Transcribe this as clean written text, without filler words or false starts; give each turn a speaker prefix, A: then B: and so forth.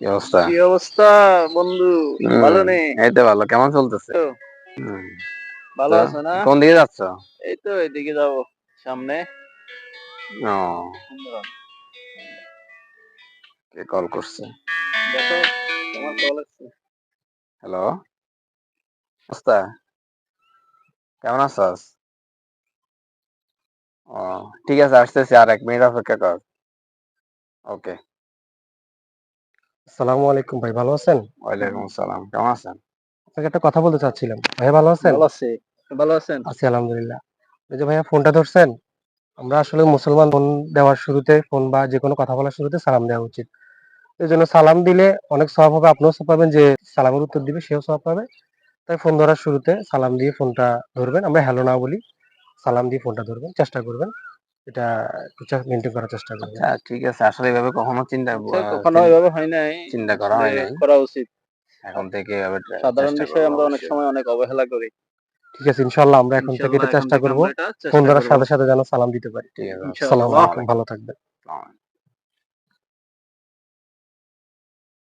A: কি অবস্থা?
B: কি অবস্থা বন্ধু? ভালো নেই?
A: এই তো ভালো। কেমন চলতেছে?
B: তো
A: হুম,
B: ভালো
A: তো
B: আছো না?
A: কোন দিকে যাচ্ছ?
B: এই তো এদিকে যাবো সামনে।
A: ও, কে কল করছে?
B: দেখো তোমার কল আসছে।
A: হ্যালো, অবস্থা? কেমন আছস? ও, ঠিক আছে আসতেছি, আর 1 মিনিট অপেক্ষা কর। ওকে।
C: আসসালামু আলাইকুম ভাই, ভালো আছেন?
A: ওয়ালাইকুম আসসালাম। কেমন আছেন?
C: আপনাকে একটা কথা বলতে চাচ্ছিলাম। ভাইয়া ভালো আছেন?
B: ভালো আছি। ভালো আছেন?
C: আছি আলহামদুলিল্লাহ। এই যে ভাইয়া ফোনটা ধরছেন, আমরা আসলে মুসলমান, ফোন দেওয়ার শুরুতে, ফোন বা যেকোনো কথা বলার শুরুতে সালাম দেওয়া উচিত। এজন্য সালাম দিলে অনেক সওয়াব হবে, আপনিও সওয়াব পাবেন, যে সালামের উত্তর দিবে সেও সওয়াব পাবে। তাই ফোন ধরার শুরুতে সালাম দিয়ে ফোনটা ধরবেন। আমরা হ্যালো না বলি, সালাম দিয়ে ফোনটা ধরবেন, চেষ্টা করবেন। এটা একটু মেইনটেইন করার চেষ্টা করবেন।
A: আচ্ছা, ঠিক আছে। আসলে এভাবে কখনো
B: আচ্ছা, কখনো এভাবে হয় নাই।
A: চিন্তা করা
B: আসলে
A: হয় নাই।
B: করা উচিত।
A: এখন থেকে এভাবে
B: সাধারণ
A: চেষ্টা
B: বিষয়ে
A: করবো
B: আমরা অনেক
A: অবশ্যই।
B: সময় অনেক অবহেলা করি।
C: ঠিক আছে, ইনশাআল্লাহ আমরা এখন থেকে
B: ইনশাআল্লাহ
C: এটা
B: এখন
C: চেষ্টা
B: থেকে
C: করব।
B: আমরা এটা
C: ফোন
B: চেষ্টা
C: ধরার
B: করব।
C: সাথে সাথে যেন সালাম দিতে পারি।
A: ঠিক আছে।
C: আসসালামু
B: ইনশাআল্লাহ।
C: আলাইকুম, ভালো থাকবেন।
A: আসসালামু আলাইকুম।